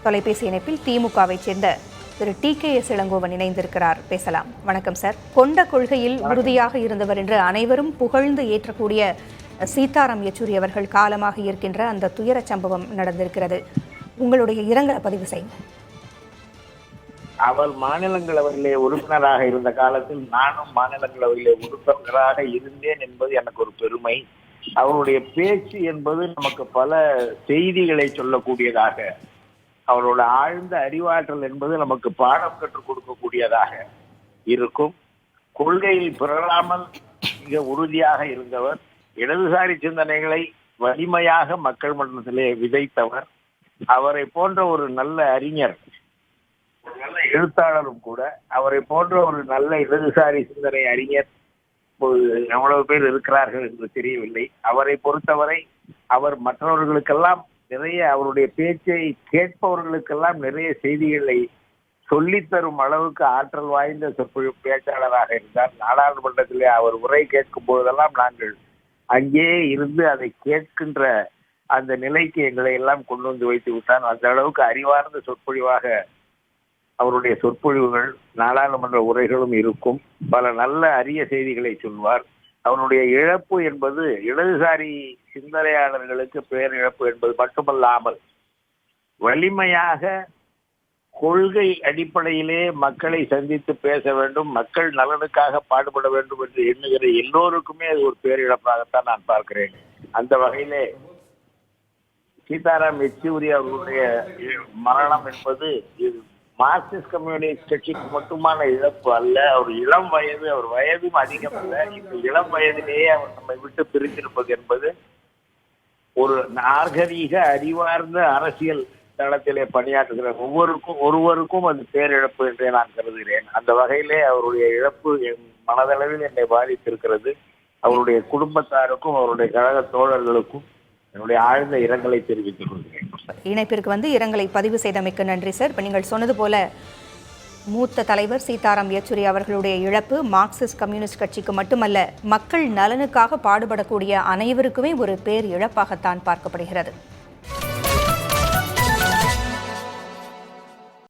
தொலைபேசி இணைப்பில் திமுகவை சேர்ந்த திரு TKS இளங்கோவன் இணைந்திருக்கிறார். பேசலாம். வணக்கம் சார். கொண்ட கொள்கையில் உறுதியாக இருந்தவர் என்று அனைவரும் புகழ்ந்து ஏற்றக்கூடிய சீதாராம் யெச்சூரி அவர்கள் காலமாக இருக்கின்ற அந்த துயர சம்பவம் நடந்திருக்கிறது. உங்களுடைய இரங்கலை பதிவு செய்யுங்க. அவர் மாநிலங்களவையிலே உறுப்பினராக இருந்த காலத்தில் நானும் மாநிலங்களவையிலே உறுப்பினராக இருந்தேன் என்பது எனக்கு ஒரு பெருமை. அவருடைய பேச்சு என்பது நமக்கு பல செய்திகளை சொல்லக்கூடியதாக, அவரோட ஆழ்ந்த அறிவாற்றல் என்பது நமக்கு பாடம் கற்றுக் கொடுக்கக்கூடியதாக இருக்கும். கொள்கையில் பிறழாமல் மிக உறுதியாக இருந்தவர். இடதுசாரி சிந்தனைகளை வலிமையாக மக்கள் மன்றத்திலே விதைத்தவர். அவரை போன்ற ஒரு நல்ல அறிஞர், ஒரு நல்ல எழுத்தாளரும் கூட, அவரை போன்ற ஒரு நல்ல இடதுசாரி சிந்தனை அறிஞர் எவ்வளவு பேர் இருக்கிறார்கள் என்று தெரியவில்லை. அவரை பொறுத்தவரை அவர் மற்றவர்களுக்கெல்லாம் நிறைய, அவருடைய பேச்சை கேட்பவர்களுக்கெல்லாம் நிறைய செய்திகளை சொல்லித்தரும் அளவுக்கு ஆற்றல் வாய்ந்த சொற்பொழிவு பேச்சாளராக இருந்தார். நாடாளுமன்றத்திலே அவர் உரை கேட்கும் போதெல்லாம் நாங்கள் அங்கே இருந்து அதை கேட்கின்ற அந்த நிலைக்கு எங்களை எல்லாம் கொண்டு வந்து வைத்து விட்டார். அந்த அளவுக்கு அறிவார்ந்த சொற்பொழிவாக அவருடைய சொற்பொழிவுகள், நாடாளுமன்ற உரைகளும் இருக்கும். பல நல்ல அரிய செய்திகளை சொல்வார். அவனுடைய இழப்பு என்பது இடதுசாரி சிந்தனையாளர்களுக்கு பேரிழப்பு என்பது மட்டுமல்லாமல், வலிமையாக கொள்கை அடிப்படையிலே மக்களை சந்தித்து பேச வேண்டும், மக்கள் நலனுக்காக பாடுபட வேண்டும் என்று எண்ணுகிற எல்லோருக்குமே அது ஒரு பேரிழப்பாகத்தான் நான் பார்க்கிறேன். அந்த வகையிலே சீதாராம் யெச்சூரி அவர்களுடைய மரணம் என்பது மார்க்சிஸ்ட் கம்யூனிஸ்ட் கட்சிக்கு மட்டுமான இழப்பு அல்ல. அவர் இளம் வயது, அவர் வயதும் அதிகம் அல்ல. இந்த இளம் வயதிலேயே அவர் நம்மை விட்டு பிரித்திருப்பது என்பது ஒரு நாகரீக அறிவார்ந்த அரசியல் தளத்திலே பணியாற்றுகிற ஒருவருக்கும் அது பேரிழப்பு என்றே நான் கருதுகிறேன். அந்த வகையிலே அவருடைய இழப்பு என் மனதளவில் என்னை பாதித்திருக்கிறது. அவருடைய குடும்பத்தாருக்கும் அவருடைய கழக தோழர்களுக்கும் என்னுடைய ஆழ்ந்த இரங்கலை தெரிவித்துக் கொள்கிறேன். இணைப்பிற்கு இரங்கலை பதிவு செய்தமைக்கு நன்றி சார். இப்போ நீங்கள் சொன்னது போல மூத்த தலைவர் சீதாராம் யெச்சூரி அவர்களுடைய இழப்பு மார்க்சிஸ்ட் கம்யூனிஸ்ட் கட்சிக்கு மட்டுமல்ல, மக்கள் நலனுக்காக பாடுபடக்கூடிய அனைவருக்குமே ஒரு பேர் இழப்பாகத்தான் பார்க்கப்படுகிறது.